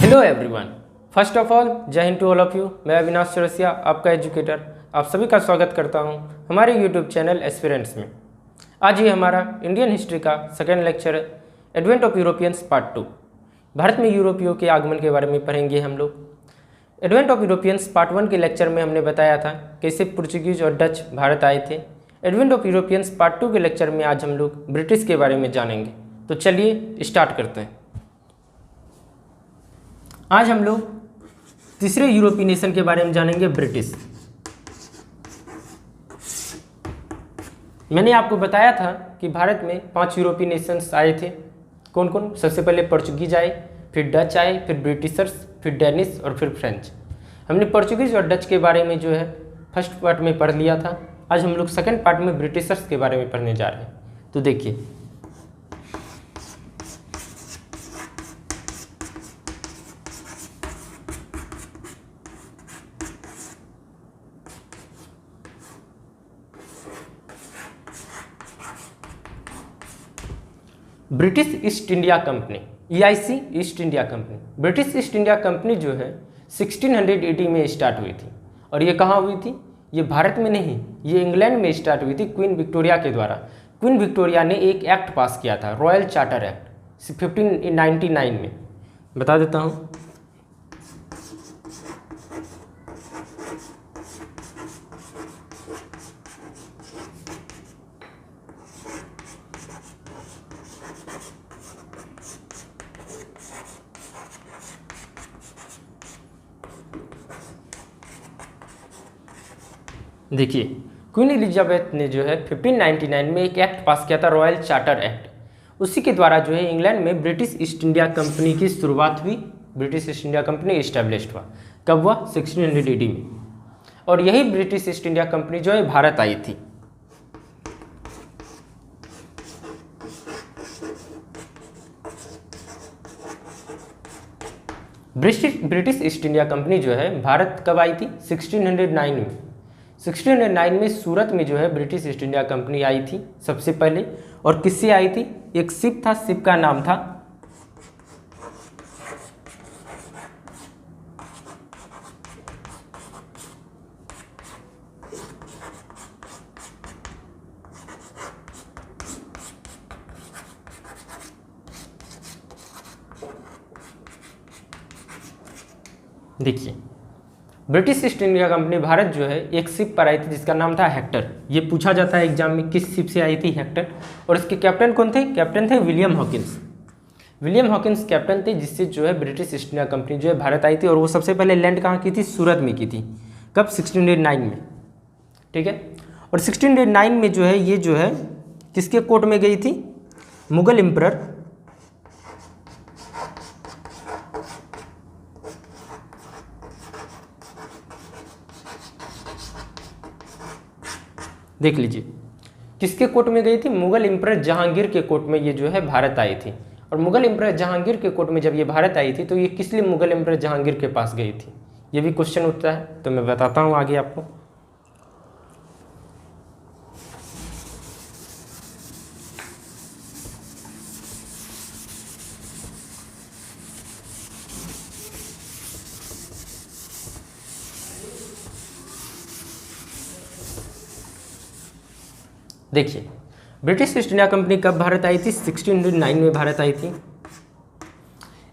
Hello everyone, first of all Jai Hind to all of you. मैं अविनाश चौरसिया, आपका educator, आप सभी का स्वागत करता हूं हमारे यूट्यूब चैनल एस्पिरेंट्स में। आज ये हमारा इंडियन हिस्ट्री का सेकेंड लेक्चर है, advent of Europeans part 2। Bharat में यूरोपियों के आगमन के बारे में पढ़ेंगे हम लोग। एडवेंट ऑफ यूरोपियंस पार्ट 1 के लेक्चर में हमने बताया था कैसे पुर्तगीज और डच भारत आए थे। एडवेंट ऑफ यूरोपियंस पार्ट 2 के लेक्चर में आज हम लोग ब्रिटिश के बारे में जानेंगे। तो चलिए स्टार्ट करते हैं। आज हम लोग तीसरे यूरोपीय नेशन के बारे में जानेंगे, ब्रिटिश। मैंने आपको बताया था कि भारत में 5 यूरोपीय नेशंस आए थे। कौन कौन? सबसे पहले पोर्चुगीज आए, फिर डच आए, फिर ब्रिटिशर्स, फिर डेनिश और फिर फ्रेंच। हमने पोर्चुगीज और डच के बारे में जो है फर्स्ट पार्ट में पढ़ लिया था। आज हम लोग सेकंड पार्ट में ब्रिटिशर्स के बारे में पढ़ने जा रहे हैं। तो देखिए, British east India company, EIC east India company. British east India company जो है 1680 में स्टार्ट हुई थी। और ये कहाँ हुई थी? ये भारत में नहीं, ये इंग्लैंड में स्टार्ट हुई थी क्वीन विक्टोरिया के द्वारा। क्वीन विक्टोरिया ने एक एक्ट पास किया था, रॉयल चार्टर एक्ट 1599 में। बता देता हूँ। देखिए, क्वीन एलिजाबेथ ने जो है 1599 में एक एक्ट पास किया था, रॉयल चार्टर एक्ट। उसी के द्वारा जो है इंग्लैंड में ब्रिटिश ईस्ट इंडिया कंपनी की शुरुआत हुई। British east India company establish हुआ। कब हुआ? 1680 में। और यही ब्रिटिश ईस्ट इंडिया कंपनी जो है भारत आई थी। ब्रिटिश ईस्ट इंडिया कंपनी जो है भारत कब आई थी? 1609 में। 1609 में सूरत में जो है ब्रिटिश ईस्ट इंडिया कंपनी आई थी सबसे पहले। और किससे आई थी? एक शिप था, शिप का नाम था देखिए, British east India company Bharat जो है एक शिप पर आई थी जिसका नाम था हेक्टर। ये पूछा जाता है एग्जाम में, किस शिप से आई थी? हेक्टर। और इसके कैप्टन कौन थे? कैप्टन थे William Hawkins. William Hawkins captain थे, जिससे जो है ब्रिटिश ईस्ट इंडिया कंपनी जो है भारत आई थी। और वो सबसे पहले लैंड कहाँ की थी? सूरत में की थी। कब? 1609 में। ठीक है। और 1609 में जो है ये जो है किसके कोर्ट में गई थी? मुगल एम्परर देख लीजिए, किसके कोर्ट में गई थी? मुगल एम्परर जहांगीर के कोर्ट में ये जो है भारत आई थी। और मुगल एम्परर जहांगीर के कोर्ट में जब ये भारत आई थी तो ये किस लिए मुगल एम्परर जहांगीर के पास गई थी? ये भी क्वेश्चन उठता है, तो मैं बताता हूँ आगे आपको। देखिए, ब्रिटिश ईस्ट इंडिया कंपनी कब भारत आई थी? 1609 में भारत आई थी।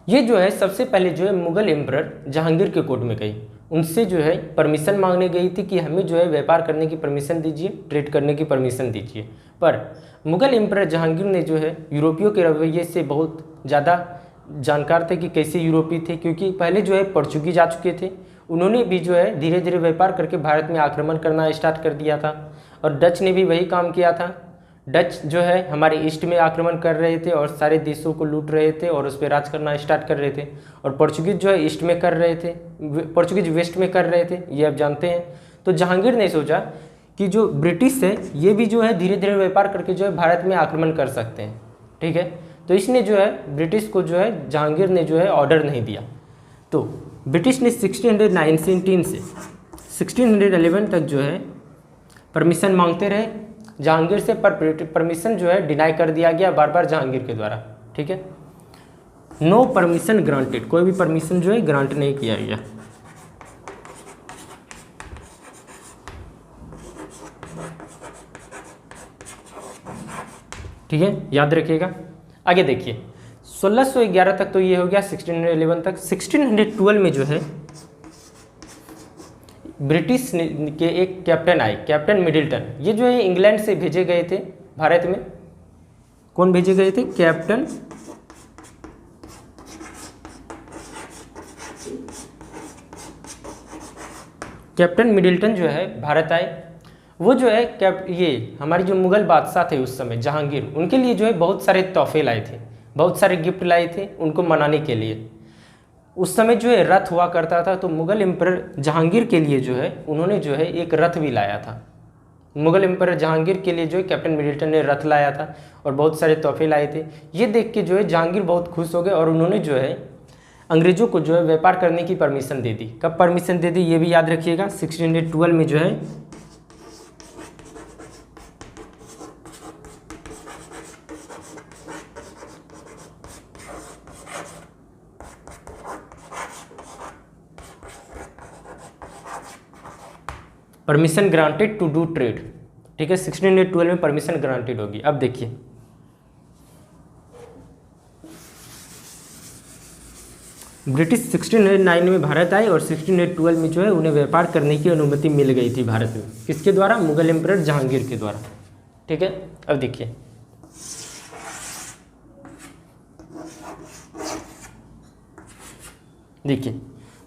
ये जो है सबसे पहले जो है मुगल एम्परर जहांगीर के कोर्ट में गई। उनसे जो है परमिशन मांगने गई थी कि हमें जो है व्यापार करने की परमिशन दीजिए, ट्रेड करने की परमिशन दीजिए। पर मुगल एम्परर जहांगीर ने जो है यूरोपियों के रवैये से बहुत ज़्यादा जानकार थे कि कैसे यूरोपीय थे, क्योंकि पहले जो है पोर्चुगीज आ चुके थे। उन्होंने भी जो है धीरे धीरे व्यापार करके भारत में आक्रमण करना स्टार्ट कर दिया था। और डच ने भी वही काम किया था। डच जो है हमारे ईस्ट में आक्रमण कर रहे थे और सारे देशों को लूट रहे थे और उस पर राज करना स्टार्ट कर रहे थे। और पोर्चुगीज जो है ईस्ट में कर रहे थे, पोर्चुगीज वेस्ट में कर रहे थे, ये आप जानते हैं। तो जहांगीर ने सोचा कि जो ब्रिटिश है ये भी जो है धीरे धीरे व्यापार करके जो है भारत में आक्रमण कर सकते हैं। ठीक है। तो इसने जो है ब्रिटिश को जो है जहांगीर ने जो है ऑर्डर नहीं दिया। तो ब्रिटिश ने 1619 से 1611 तक जो है परमिशन मांगते रहे जहांगीर से, पर परमिशन जो है डिनाई कर दिया गया बार बार जहांगीर के द्वारा। ठीक है। नो परमिशन ग्रांटेड, कोई भी परमिशन जो है ग्रांट नहीं किया गया। ठीक है, याद रखिएगा। आगे देखिए 1611 तक तो ये हो गया, 1611 तक। 1612 में जो है ब्रिटिश के एक कैप्टन आए, कैप्टन मिडिल्टन। ये जो है इंग्लैंड से भेजे गए थे भारत में। कौन भेजे गए थे? कैप्टन मिडिल्टन जो है भारत आए। वो जो है ये हमारी जो मुगल बादशाह थे उस समय जहांगीर, उनके लिए जो है बहुत सारे तोहफे लाए थे, बहुत सारे गिफ्ट लाए थे उनको मनाने के लिए। उस समय जो है रथ हुआ करता था, तो मुगल एम्परर जहांगीर के लिए जो है उन्होंने जो है एक रथ भी लाया था। मुगल एम्परर जहांगीर के लिए जो है कैप्टन मिडिल्टन ने रथ लाया था और बहुत सारे तोहफे लाए थे। ये देख के जो है जहांगीर बहुत खुश हो गए और उन्होंने जो है अंग्रेज़ों को जो है व्यापार करने की परमिशन दे दी। कब परमिशन दे दी ये भी याद रखिएगा, 1612 में जो है permission granted to do trade. ठीक है, 1612 में परमिशन ग्रांटेड होगी। अब देखिए ब्रिटिश 1609 में भारत आए और 1612 में जो है उन्हें व्यापार करने की अनुमति मिल गई थी भारत में। किसके द्वारा? मुगल एम्परर जहांगीर के द्वारा। ठीक है, अब देखिए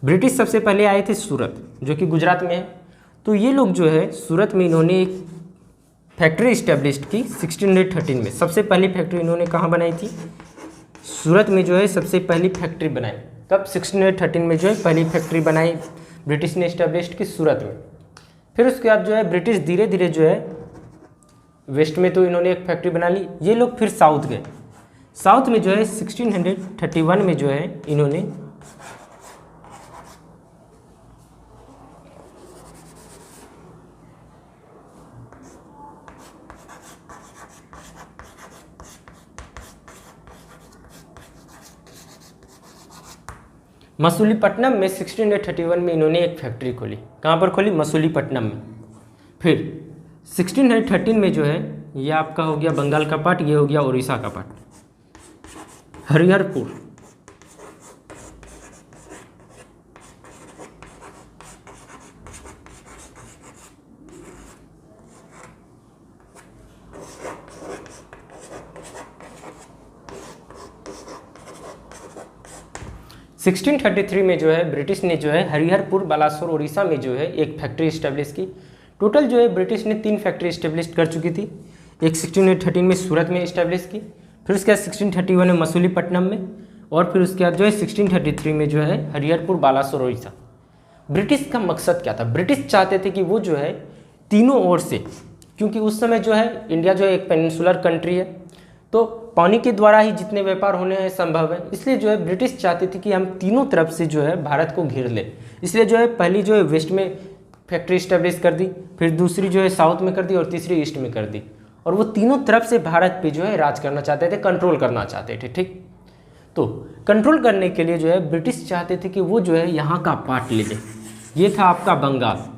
ब्रिटिश सबसे पहले आए थे सूरत, जो कि गुजरात में है। तो ये लोग जो है सूरत में इन्होंने एक फैक्ट्री इस्टेब्लिश की 1613 में। सबसे पहली फैक्ट्री इन्होंने कहाँ बनाई थी? सूरत में जो है सबसे पहली फैक्ट्री बनाई। कब? 1613 में जो है पहली फैक्ट्री बनाई ब्रिटिश ने इस्टेब्लिश की सूरत में। फिर उसके बाद जो है ब्रिटिश धीरे धीरे जो है वेस्ट में तो इन्होंने एक फैक्ट्री बना ली। ये लोग फिर साउथ गए। साउथ में जो है 1631 में जो है इन्होंने मसूलीपट्टनम में 1631 में इन्होंने एक फैक्ट्री खोली। कहाँ पर खोली? मसूलीपट्टनम में। फिर 1613 में जो है ये आपका हो गया बंगाल का पार्ट, ये हो गया उड़ीसा का पार्ट, हरिहरपुर। सिक्सटीन 1633 में जो है ब्रिटिश ने जो है हरिहरपुर बालासोर उड़ीसा में जो है एक फैक्ट्री इस्टेब्लिश की। टोटल जो है ब्रिटिश ने 3 फैक्ट्री इस्टेब्लिश कर चुकी थी। एक 1613 में सूरत में इस्टेब्लिश की, फिर उसके बाद 1631 में मसूलीपट्टनम में, और फिर उसके बाद जो है 1633 में जो है हरिहरपुर बालासोर उड़ीसा। ब्रिटिश का मकसद क्या था? ब्रिटिश चाहते थे कि वो जो है तीनों ओर से, क्योंकि उस समय जो है इंडिया जो है एक पेनिनसुलर कंट्री है, तो पानी के द्वारा ही जितने व्यापार होने हैं संभव है। इसलिए जो है ब्रिटिश चाहते थे कि हम तीनों तरफ से जो है भारत को घेर ले। इसलिए जो है पहली जो है वेस्ट में फैक्ट्री इस्टेब्लिश कर दी, फिर दूसरी जो है साउथ में कर दी और तीसरी ईस्ट में कर दी। और वो तीनों तरफ से भारत पे जो है राज करना चाहते थे, कंट्रोल करना चाहते थे। ठीक, तो कंट्रोल करने के लिए जो है ब्रिटिश चाहते थे कि वो जो है यहाँ का पार्ट ले ले। ये था आपका बंगाल,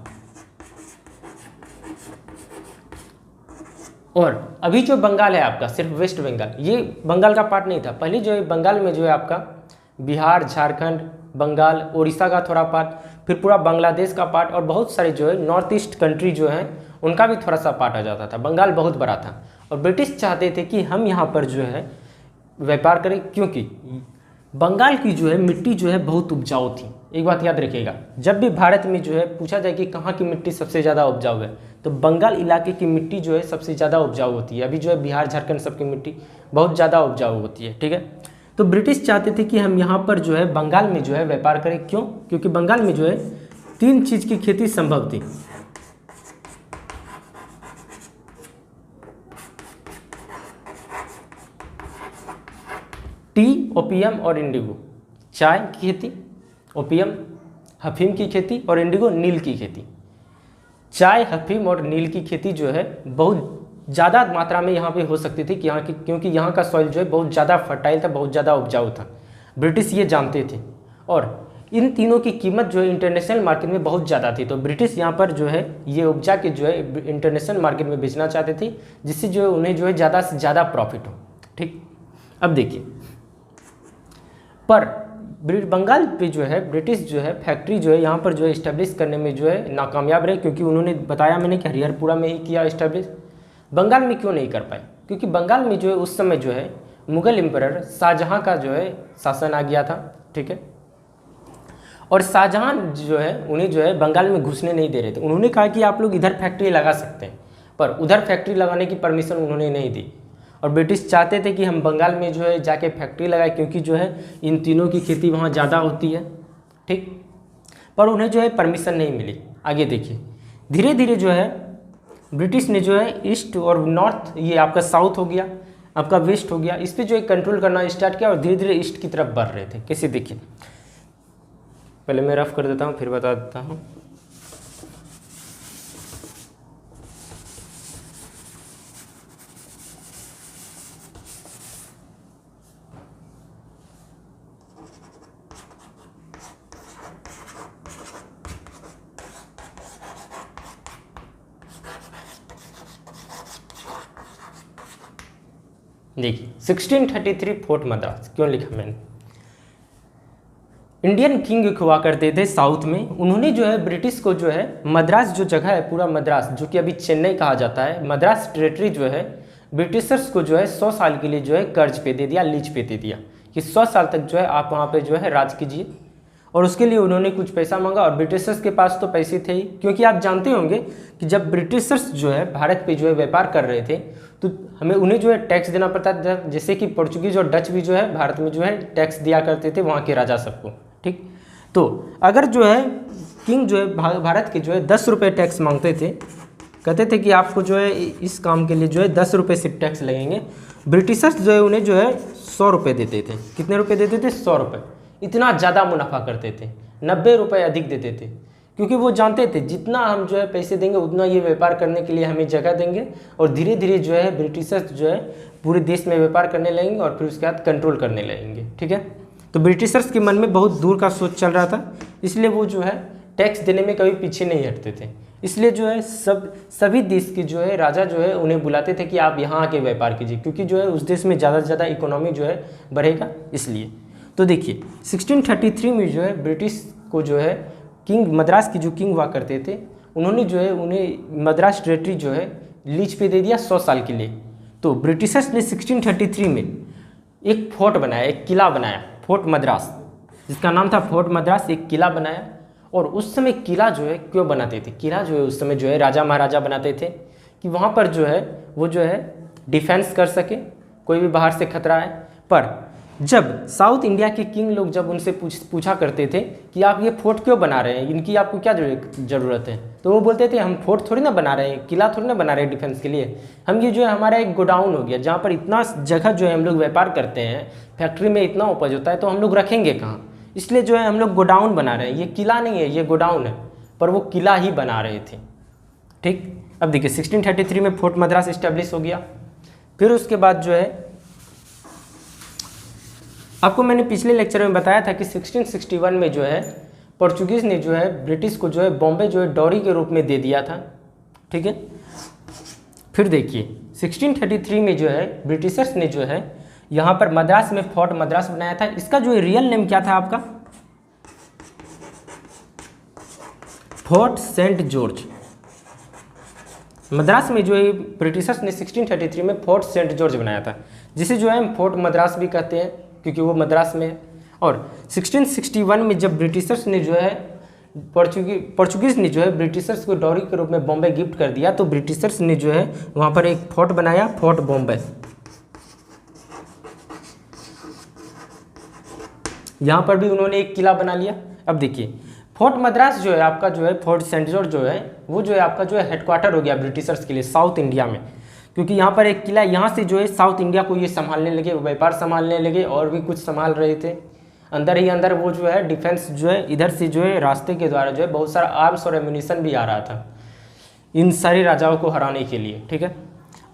और अभी जो बंगाल है आपका सिर्फ वेस्ट बंगाल, ये बंगाल का पार्ट नहीं था। पहले जो है बंगाल में जो है आपका बिहार, झारखंड, बंगाल, उड़ीसा का थोड़ा पार्ट, फिर पूरा बांग्लादेश का पार्ट और बहुत सारे जो है नॉर्थ ईस्ट कंट्री जो है उनका भी थोड़ा सा पार्ट आ जाता था। बंगाल बहुत बड़ा था और ब्रिटिश चाहते थे कि हम यहाँ पर जो है व्यापार करें, क्योंकि बंगाल की जो है मिट्टी जो है बहुत उपजाऊ थी। एक बात याद रखिएगा, जब भी भारत में जो है पूछा जाए कि कहाँ की मिट्टी सबसे ज़्यादा उपजाऊ है, तो बंगाल इलाके की मिट्टी जो है सबसे ज़्यादा उपजाऊ होती है। अभी जो है बिहार, झारखंड सबकी मिट्टी बहुत ज़्यादा उपजाऊ होती है। ठीक है, तो ब्रिटिश चाहते थे कि हम यहाँ पर जो है बंगाल में जो है व्यापार करें। क्यों? क्योंकि बंगाल में जो है 3 चीज़ की खेती संभव थी। टी, ओपियम और इंडिगो। चाय की खेती, ओपियम हफीम की खेती और इंडिगो नील की खेती। चाय, हफीम और नील की खेती जो है बहुत ज़्यादा मात्रा में यहाँ पे हो सकती थी कि क्योंकि यहाँ का सॉइल जो है बहुत ज़्यादा फर्टाइल था, बहुत ज़्यादा उपजाऊ था। ब्रिटिश ये जानते थे और इन तीनों की कीमत जो है इंटरनेशनल मार्केट में बहुत ज़्यादा थी। तो ब्रिटिश यहाँ पर जो है ये उपजा के जो है इंटरनेशनल मार्केट में बेचना चाहते थे, जिससे जो है उन्हें जो है ज़्यादा से ज़्यादा प्रॉफिट हो। ठीक, अब देखिए, पर बंगाल पे जो है ब्रिटिश जो है फैक्ट्री जो है यहाँ पर जो है इस्टेब्लिश करने में जो है नाकामयाब रहे, क्योंकि उन्होंने बताया मैंने कि हरिहरपुरा में ही किया इस्टेब्लिश। बंगाल में क्यों नहीं कर पाए? क्योंकि बंगाल में जो है उस समय जो है मुगल एम्परर शाहजहाँ का जो है शासन आ गया था। ठीक है, और शाहजहाँ जो है उन्हें जो है बंगाल में घुसने नहीं दे रहे थे। उन्होंने कहा कि आप लोग इधर फैक्ट्री लगा सकते हैं, पर उधर फैक्ट्री लगाने की परमिशन उन्होंने नहीं दी। और ब्रिटिश चाहते थे कि हम बंगाल में जो है जाके फैक्ट्री लगाए, क्योंकि जो है इन तीनों की खेती वहाँ ज़्यादा होती है। ठीक, पर उन्हें जो है परमिशन नहीं मिली। आगे देखिए, धीरे धीरे जो है ब्रिटिश ने जो है ईस्ट और नॉर्थ, ये आपका साउथ हो गया, आपका वेस्ट हो गया, इस पर जो है कंट्रोल करना स्टार्ट किया और धीरे धीरे ईस्ट की तरफ बढ़ रहे थे। कैसे देखिए, पहले मैं रफ कर देता हूँ फिर बता देता हूँ। देखिए 1633 फोर्ट मद्रास क्यों लिखा मैंने। इंडियन किंग हुआ करते थे साउथ में, उन्होंने जो है ब्रिटिश को जो है मद्रास जो जगह है पूरा मद्रास, जो कि अभी चेन्नई कहा जाता है, मद्रास टेरिटरी जो है ब्रिटिशर्स को जो है 100 साल के लिए जो है कर्ज पे दे दिया, लीज पे दे दिया कि 100 साल तक जो है आप वहाँ पे जो है राज कीजिए। और उसके लिए उन्होंने कुछ पैसा मांगा, और ब्रिटिशर्स के पास तो पैसे थे ही, क्योंकि आप जानते होंगे कि जब ब्रिटिशर्स जो है भारत पे जो है व्यापार कर रहे थे तो हमें उन्हें जो है टैक्स देना पड़ता था, जैसे कि पोर्चुगीज और डच भी जो है भारत में जो है टैक्स दिया करते थे वहाँ के राजा सबको। ठीक, तो अगर जो है किंग जो है भारत के जो है 10 रुपये टैक्स मांगते थे, कहते थे कि आपको जो है इस काम के लिए जो है 10 रुपये सिर्फ टैक्स लगेंगे, ब्रिटिशर्स जो है उन्हें जो है 100 रुपये देते थे। कितने रुपये देते थे? 100 रुपये। इतना ज़्यादा मुनाफा करते थे, 90 रुपये अधिक देते थे, क्योंकि वो जानते थे जितना हम जो है पैसे देंगे उतना ये व्यापार करने के लिए हमें जगह देंगे, और धीरे धीरे जो है ब्रिटिशर्स जो है पूरे देश में व्यापार करने लगेंगे और फिर उसके बाद कंट्रोल करने लगेंगे। ठीक है, तो ब्रिटिशर्स के मन में बहुत दूर का सोच चल रहा था, इसलिए वो जो है टैक्स देने में कभी पीछे नहीं हटते थे। इसलिए जो है सभी देश के जो है राजा जो है उन्हें बुलाते थे कि आप यहाँ आके व्यापार कीजिए, क्योंकि जो है उस देश में ज़्यादा से ज़्यादा इकोनॉमी जो है बढ़ेगा इसलिए। तो देखिए 1633 में जो है ब्रिटिश को जो है किंग, मद्रास की जो किंग हुआ करते थे, उन्होंने जो है उन्हें मद्रास टेरिटरी जो है लीज पे दे दिया 100 साल के लिए। तो ब्रिटिशर्स ने 1633 में एक फोर्ट बनाया, एक किला बनाया, फोर्ट मद्रास, जिसका नाम था फोर्ट मद्रास। एक किला बनाया, और उस समय किला जो है क्यों बनाते थे? किला जो है उस समय जो है राजा महाराजा बनाते थे कि वहाँ पर जो है वो जो है डिफेंस कर सके, कोई भी बाहर से खतरा है। पर जब साउथ इंडिया के किंग लोग जब उनसे पूछा करते थे कि आप ये फोर्ट क्यों बना रहे हैं, इनकी आपको क्या ज़रूरत है, तो वो बोलते थे हम फोर्ट थोड़ी ना बना रहे हैं, किला थोड़ी ना बना रहे हैं डिफेंस के लिए, हम ये जो है हमारा एक गोडाउन हो गया जहाँ पर इतना जगह जो है हम लोग व्यापार करते हैं, फैक्ट्री में इतना उपज होता है, तो हम लोग रखेंगे कहाँ, इसलिए जो है हम लोग गोडाउन बना रहे हैं। ये किला नहीं है, ये गोडाउन है, पर वो किला ही बना रहे थे। ठीक, अब देखिए 1633 में फोर्ट मद्रास इस्टेब्लिश हो गया। फिर उसके बाद जो है आपको मैंने पिछले लेक्चर में बताया था कि 1661 में जो है पोर्चुगीज़ ने जो है ब्रिटिश को जो है बॉम्बे जो है डॉरी के रूप में दे दिया था। ठीक है, फिर देखिए 1633 में जो है ब्रिटिशर्स ने जो है यहाँ पर मद्रास में फोर्ट मद्रास बनाया था। इसका जो रियल नेम क्या था आपका? Fort Saint George. मद्रास में जो है ब्रिटिशर्स ने 1633 में फोर्ट सेंट जॉर्ज बनाया था, जिसे जो है हम फोर्ट मद्रास भी कहते हैं क्योंकि वो मद्रास में है। और 1661 में जब ब्रिटिशर्स ने जो है पोर्चुगीज़ ने जो है ब्रिटिशर्स को डॉरी के रूप में बॉम्बे गिफ्ट कर दिया, तो ब्रिटिशर्स ने जो है वहाँ पर एक फोर्ट बनाया, फोर्ट बॉम्बे। यहाँ पर भी उन्होंने एक किला बना लिया। अब देखिए फोर्ट मद्रास जो है आपका जो है फोर्ट सेंट जॉर्ज जो है वो जो है आपका जो है हेडक्वार्टर हो गया ब्रिटिशर्स के लिए साउथ इंडिया में, क्योंकि यहाँ पर एक किला, यहाँ से जो है साउथ इंडिया को ये संभालने लगे, व्यापार संभालने लगे और भी कुछ संभाल रहे थे। अंदर ही अंदर वो जो है डिफेंस जो है इधर से जो है रास्ते के द्वारा जो है बहुत सारा आर्म्स और एम्यूनिशन भी आ रहा था इन सारे राजाओं को हराने के लिए। ठीक है,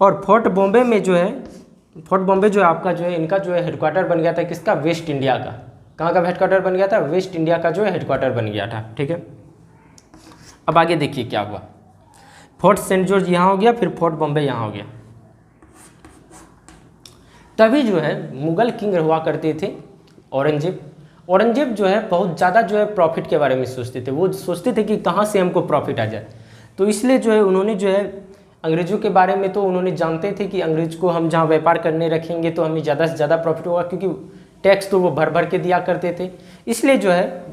और फोर्ट बॉम्बे में जो है, फोर्ट बॉम्बे जो है आपका जो है इनका जो है हेडक्वार्टर बन गया था किसका? वेस्ट इंडिया का। कहाँ का हेडक्वार्टर बन गया था, वेस्ट इंडिया का जो है हेडक्वार्टर बन गया था। ठीक है, अब आगे देखिए क्या हुआ। फोर्ट सेंट जॉर्ज यहाँ हो गया, फिर फोर्ट बॉम्बे यहाँ हो गया। तभी जो है मुगल किंग हुआ करते थे औरंगजेब। औरंगजेब जो है बहुत ज़्यादा जो है प्रॉफिट के बारे में सोचते थे। वो सोचते थे कि कहाँ से हमको प्रॉफिट आ जाए, तो इसलिए जो है उन्होंने जो है अंग्रेज़ों के बारे में तो उन्होंने जानते थे कि अंग्रेज़ को हम जहाँ व्यापार करने रखेंगे तो हमें ज़्यादा से ज़्यादा प्रॉफिट होगा, क्योंकि टैक्स तो वो भर भर के दिया करते थे। इसलिए जो है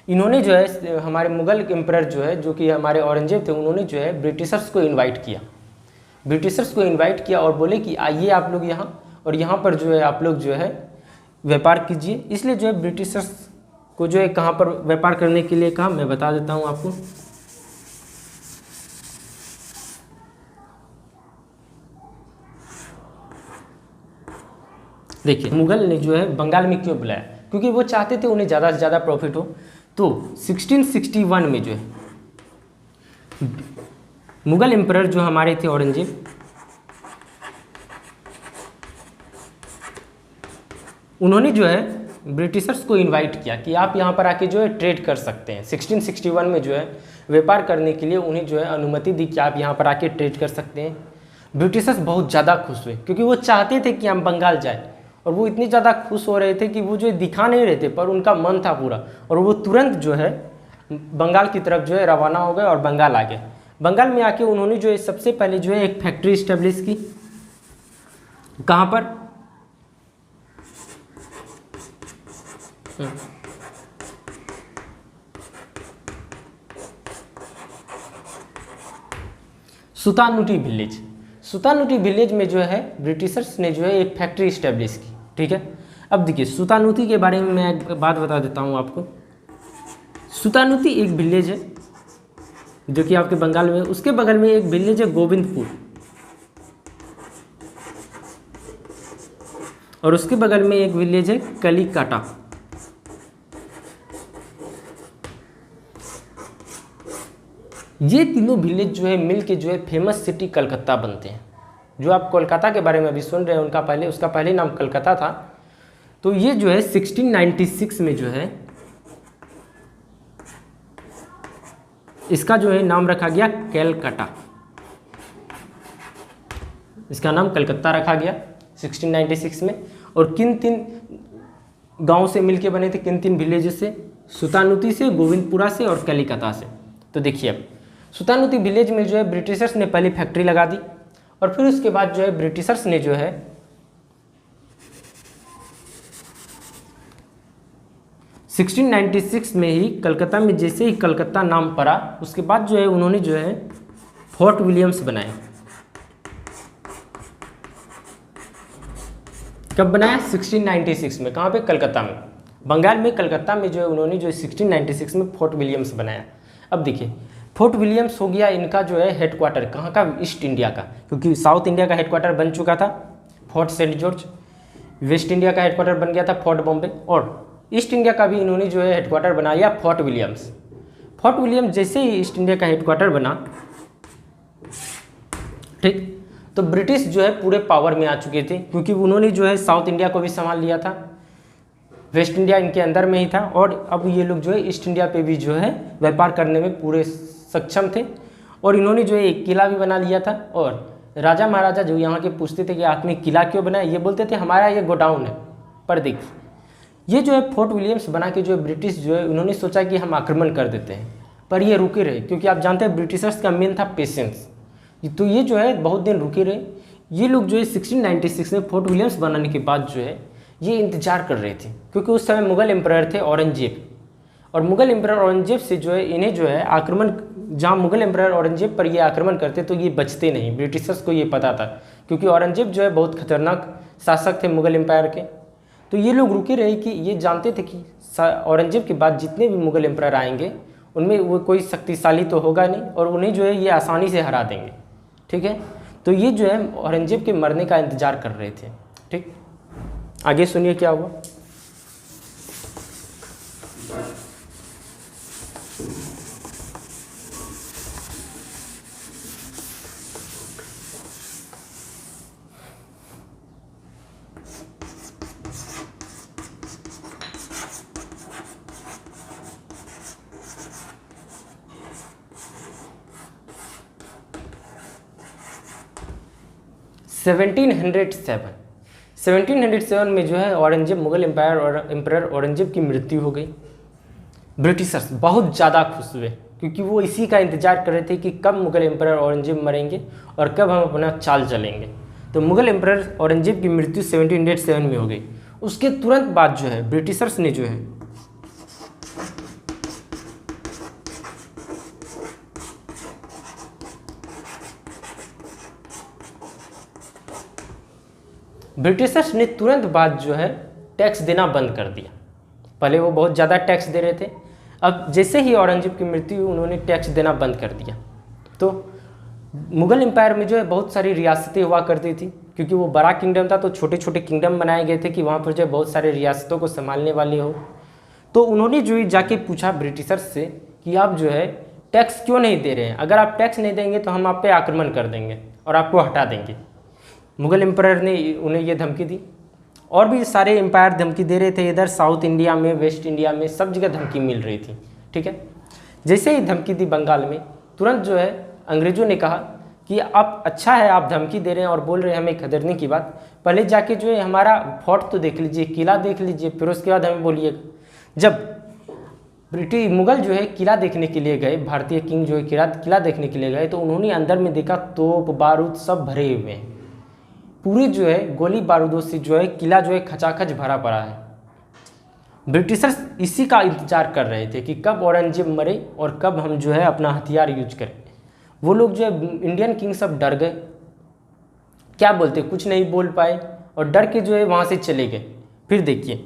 इन्होंने जो है हमारे मुगल एम्परर जो है, जो कि हमारे औरंगजेब थे, उन्होंने जो है ब्रिटिशर्स को इन्वाइट किया। ब्रिटिशर्स को इन्वाइट किया और बोले कि आइए आप लोग यहाँ, और यहाँ पर जो है आप लोग जो है व्यापार कीजिए। इसलिए जो है ब्रिटिशर्स को जो है कहाँ पर व्यापार करने के लिए कहा, मैं बता देता हूँ आपको। देखिए मुगल ने जो है बंगाल में क्यों बुलाया, क्योंकि वो चाहते थे उन्हें ज़्यादा से ज़्यादा प्रॉफिट हो। तो 1661 में जो है मुगल एम्परर जो हमारे थे औरंगजेब, उन्होंने जो है ब्रिटिशर्स को इनवाइट किया कि आप यहाँ पर आके जो है ट्रेड कर सकते हैं। 1661 में जो है व्यापार करने के लिए उन्हें जो है अनुमति दी कि आप यहाँ पर आके ट्रेड कर सकते हैं। ब्रिटिशर्स बहुत ज़्यादा खुश हुए, क्योंकि वो चाहते थे कि हम बंगाल जाए, और वो इतने ज़्यादा खुश हो रहे थे कि वो जो दिखा नहीं रहे थे, पर उनका मन था पूरा, और वो तुरंत जो है बंगाल की तरफ जो है रवाना हो गए और बंगाल आ गए। बंगाल में आके उन्होंने जो है सबसे पहले जो है एक फैक्ट्री इस्टेब्लिश की। कहाँ पर, सुतानुटी विलेज। सुतानुटी विलेज में जो है ब्रिटिशर्स ने जो है एक फैक्ट्री इस्टेब्लिश की। ठीक है, अब देखिए सुतानुती के बारे में मैं एक बात बता देता हूँ आपको। सुतानुती एक विलेज है जो कि आपके बंगाल में, उसके बगल में एक विलेज है गोविंदपुर, और उसके बगल में एक विलेज है कलिकाटा। ये तीनों विलेज जो है मिल के जो है फेमस सिटी कलकत्ता बनते हैं। जो आप कोलकाता के बारे में अभी सुन रहे हैं उसका पहले नाम कलकत्ता था। तो ये जो है 1696 में जो है इसका जो है नाम रखा गया कैलकाटा, इसका नाम कलकत्ता रखा गया 1696 में। और किन तीन गांव से मिलके बने थे, किन तीन विलेजेस से, सुतानुती से, गोविंदपुरा से और कलिकता से। तो देखिए अब सुतानुती विलेज में जो है ब्रिटिशर्स ने पहले फैक्ट्री लगा दी, और फिर उसके बाद जो है ब्रिटिशर्स ने जो है सिक्सटीन 1696 में ही कलकत्ता में, जैसे ही कलकत्ता नाम पड़ा, उसके बाद जो है उन्होंने जो है फोर्ट विलियम्स बनाए। कब बनाया, 1696 में। कहाँ पे, कलकत्ता में, बंगाल में कलकत्ता में जो है उन्होंने जो 1696 में फोर्ट विलियम्स बनाया। अब देखिए फोर्ट विलियम्स हो गया इनका जो है हेडक्वार्टर, कहाँ का, ईस्ट इंडिया का, क्योंकि साउथ इंडिया का हेडक्वार्टर बन चुका था Fort Saint George, West India का हेडक्वार्टर बन गया था फोर्ट बॉम्बे, और ईस्ट इंडिया का भी इन्होंने जो है हेडक्वार्टर बनाया फोर्ट विलियम्स। फोर्ट विलियम्स जैसे ही ईस्ट इंडिया का हेडक्वार्टर बना, ठीक, तो ब्रिटिश जो है पूरे पावर में आ चुके थे, क्योंकि उन्होंने जो है साउथ इंडिया को भी संभाल लिया था, वेस्ट इंडिया इनके अंदर में ही था, और अब ये लोग जो है ईस्ट इंडिया पे भी जो है व्यापार करने में पूरे सक्षम थे। और इन्होंने जो है एक किला भी बना लिया था, और राजा महाराजा जो यहाँ के पूछते थे कि आपने किला क्यों बनाया, ये बोलते थे हमारा ये गोडाउन है। पर देखिए ये जो है फोर्ट विलियम्स बना के जो है ब्रिटिश जो है उन्होंने सोचा कि हम आक्रमण कर देते हैं, पर ये रुके रहे, क्योंकि आप जानते हैं ब्रिटिशर्स का मेन था पेशेंस। तो ये जो है बहुत दिन रुके रहे। ये लोग जो है 1696 में फोर्ट विलियम्स बनाने के बाद जो है ये इंतजार कर रहे थे, क्योंकि उस समय मुगल एम्परर थे औरंगजेब, और मुगल एम्परर औरंगजेब से जो है इन्हें जो है आक्रमण, जहाँ मुगल एम्परर औरंगजेब पर ये आक्रमण करते तो ये बचते नहीं, ब्रिटिशर्स को ये पता था, क्योंकि औरंगजेब जो है बहुत खतरनाक शासक थे मुगल एम्पायर के। तो ये लोग रुके रहे कि ये जानते थे कि औरंगजेब के बाद जितने भी मुगल एम्परर आएंगे उनमें वो कोई शक्तिशाली तो होगा नहीं, और उन्हें जो है ये आसानी से हरा देंगे। ठीक है, तो ये जो है औरंगजेब के मरने का इंतजार कर रहे थे। ठीक, आगे सुनिए क्या हुआ। 1707 1707 में जो है औरंगजेब, मुगल एम्पायर और एम्परर औरंगजेब की मृत्यु हो गई। ब्रिटिशर्स बहुत ज़्यादा खुश हुए क्योंकि वो इसी का इंतजार कर रहे थे कि कब मुगल एम्परर औरंगजेब मरेंगे और कब हम अपना चाल चलेंगे। तो मुगल एम्परर औरंगजेब की मृत्यु 1707 में हो गई। उसके तुरंत बाद जो है ब्रिटिशर्स ने जो है तुरंत बाद जो है टैक्स देना बंद कर दिया। पहले वो बहुत ज़्यादा टैक्स दे रहे थे, अब जैसे ही औरंगजेब की मृत्यु हुई उन्होंने टैक्स देना बंद कर दिया। तो मुगल एम्पायर में जो है बहुत सारी रियासतें हुआ करती थी, क्योंकि वो बड़ा किंगडम था तो छोटे छोटे किंगडम बनाए गए थे कि वहाँ पर जो है बहुत सारे रियासतों को संभालने वाली हो। तो उन्होंने जो है जाके पूछा ब्रिटिशर्स से कि आप जो है टैक्स क्यों नहीं दे रहे हैं, अगर आप टैक्स नहीं देंगे तो हम आप पे आक्रमण कर देंगे और आपको हटा देंगे। मुगल एम्पायर ने उन्हें ये धमकी दी, और भी सारे एम्पायर धमकी दे रहे थे, इधर साउथ इंडिया में, वेस्ट इंडिया में, सब जगह धमकी मिल रही थी। ठीक है, जैसे ही धमकी दी बंगाल में, तुरंत जो है अंग्रेज़ों ने कहा कि आप अच्छा है आप धमकी दे रहे हैं और बोल रहे हैं हमें खदेड़ने की बात, पहले जाके जो है हमारा फोर्ट तो देख लीजिए, किला देख लीजिए, फिर उसके बाद हमें बोलिए। जब ब्रिटिश मुगल जो है किला देखने के लिए गए, भारतीय किंग जो है किला देखने के लिए गए, तो उन्होंने अंदर में देखा तोप बारूद सब भरे हुए हैं, पूरी जो है गोली बारूदों से जो है किला जो है खचाखच भरा पड़ा है। ब्रिटिशर्स इसी का इंतजार कर रहे थे कि कब औरंगजेब मरे और कब हम जो है अपना हथियार यूज करें। वो लोग जो है इंडियन किंग सब डर गए, क्या बोलते, कुछ नहीं बोल पाए और डर के जो है वहाँ से चले गए। फिर देखिए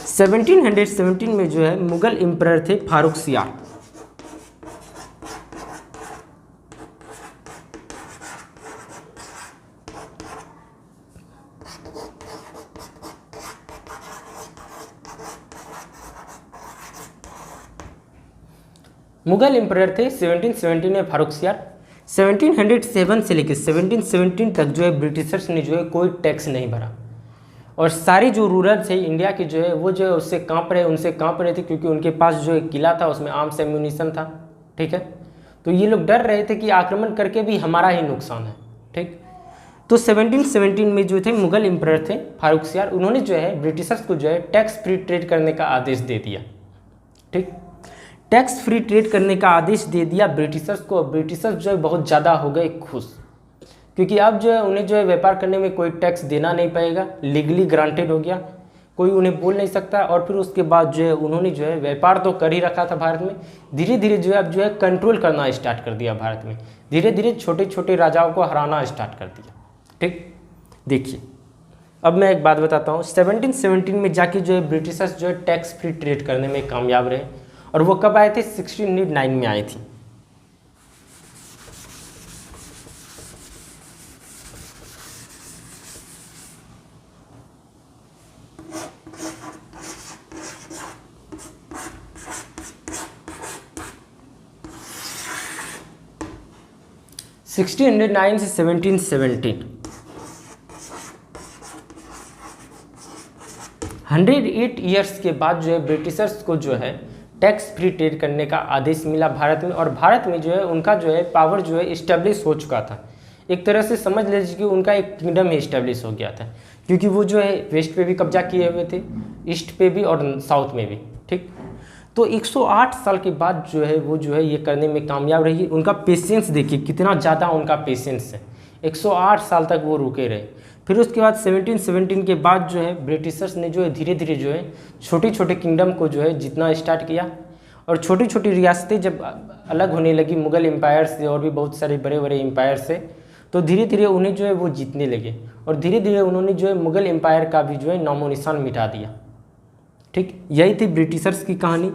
1717 में जो है मुगल एम्परर थे फारूक सियार। मुगल एम्परर थे 1717 में फारूक सियार। 1707 से लेकर 1717 तक जो है ब्रिटिशर्स ने जो है कोई टैक्स नहीं भरा, और सारे जो रूलर थे इंडिया के जो है वो जो है उनसे कांप रहे थे, क्योंकि उनके पास जो है किला था उसमें आर्म्स एम्यूनिशन था। ठीक है, तो ये लोग डर रहे थे कि आक्रमण करके भी हमारा ही नुकसान है। ठीक, तो 1717 में जो थे मुगल एम्परर थे फारूक सियार, उन्होंने जो है ब्रिटिशर्स को जो है टैक्स फ्री ट्रेड करने का आदेश दे दिया। ठीक, टैक्स फ्री ट्रेड करने का आदेश दे दिया ब्रिटिशर्स को। ब्रिटिशर्स जो है बहुत ज़्यादा हो गए खुश, क्योंकि अब जो है उन्हें जो है व्यापार करने में कोई टैक्स देना नहीं पड़ेगा, लीगली ग्रांटेड हो गया, कोई उन्हें बोल नहीं सकता। और फिर उसके बाद जो है उन्होंने जो है व्यापार तो कर ही रखा था भारत में, धीरे धीरे जो है अब जो है कंट्रोल करना स्टार्ट कर दिया भारत में, धीरे धीरे छोटे छोटे राजाओं को हराना स्टार्ट कर दिया। ठीक, देखिए अब मैं एक बात बताता हूँ, 1717 में जाके जो है ब्रिटिशर्स जो है टैक्स फ्री ट्रेड करने में कामयाब रहे, और वो कब आए थे, 1609 में आए थी। से 1717 108 ईयर्स के बाद जो है ब्रिटिशर्स को जो है टैक्स फ्री ट्रेड करने का आदेश मिला भारत में, और भारत में जो है उनका जो है पावर जो है इस्टेब्लिश हो चुका था। एक तरह से समझ लीजिए कि उनका एक किंगडम ही इस्टेब्लिश हो गया था, क्योंकि वो जो है वेस्ट पे भी कब्जा किए हुए थे, ईस्ट पे भी और साउथ में भी। ठीक, तो 108 साल के बाद जो है वो जो है ये करने में कामयाब रही। उनका पेशेंस देखिए कितना ज़्यादा उनका पेशेंस है, 108 साल तक वो रुके रहे। फिर उसके बाद 1717 के बाद जो है ब्रिटिशर्स ने जो है धीरे धीरे जो है छोटे छोटे किंगडम को जो है जीतना स्टार्ट किया, और छोटी छोटी रियासतें जब अलग होने लगी मुगल एम्पायर से और भी बहुत सारे बड़े बड़े एम्पायर से, तो धीरे धीरे उन्हें जो है वो जीतने लगे, और धीरे धीरे उन्होंने जो है मुगल एम्पायर का भी जो है नामो निशान मिटा दिया। ठीक, यही थी ब्रिटिशर्स की कहानी।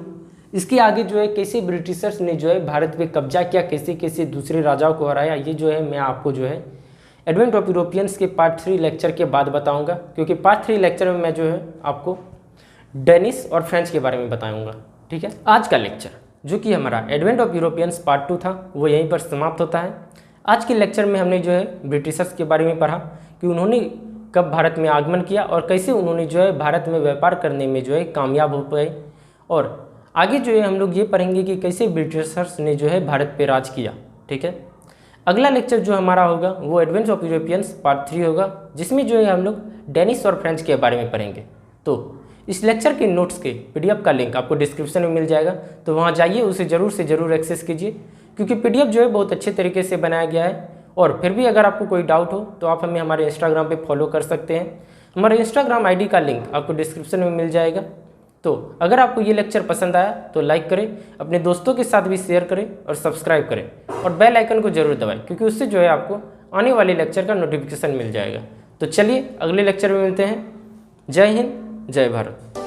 इसके आगे जो है कैसे ब्रिटिशर्स ने जो है भारत पे कब्जा किया, कैसे कैसे दूसरे राजाओं को हराया, ये जो है मैं आपको जो है एडवेंट ऑफ यूरोपियंस के पार्ट 3 लेक्चर के बाद बताऊंगा, क्योंकि पार्ट 3 लेक्चर में मैं जो है आपको डेनिश और फ्रेंच के बारे में बताऊंगा। ठीक है, आज का लेक्चर जो कि हमारा एडवेंट ऑफ यूरोपियंस पार्ट 2 था वो यहीं पर समाप्त होता है। आज के लेक्चर में हमने जो है ब्रिटिशर्स के बारे में पढ़ा कि उन्होंने कब भारत में आगमन किया और कैसे उन्होंने जो है भारत में व्यापार करने में जो है कामयाब हो पाए, और आगे जो है हम लोग ये पढ़ेंगे कि कैसे ब्रिटिशर्स ने जो है भारत पे राज किया। ठीक है, अगला लेक्चर जो हमारा होगा वो एडवेंस ऑफ यूरोपियंस पार्ट 3 होगा, जिसमें जो है हम लोग डेनिश और फ्रेंच के बारे में पढ़ेंगे। तो इस लेक्चर के नोट्स के पीडीएफ का लिंक आपको डिस्क्रिप्शन में मिल जाएगा, तो वहाँ जाइए, उसे ज़रूर से ज़रूर एक्सेस कीजिए, क्योंकि पीडीएफ जो है बहुत अच्छे तरीके से बनाया गया है। और फिर भी अगर आपको कोई डाउट हो तो आप हमें हमारे इंस्टाग्राम पे फॉलो कर सकते हैं। हमारे इंस्टाग्राम आईडी का लिंक आपको डिस्क्रिप्शन में मिल जाएगा। तो अगर आपको ये लेक्चर पसंद आया तो लाइक करें, अपने दोस्तों के साथ भी शेयर करें और सब्सक्राइब करें, और बेल आइकन को जरूर दबाएं, क्योंकि उससे जो है आपको आने वाले लेक्चर का नोटिफिकेशन मिल जाएगा। तो चलिए अगले लेक्चर में मिलते हैं। जय हिंद, जय भारत।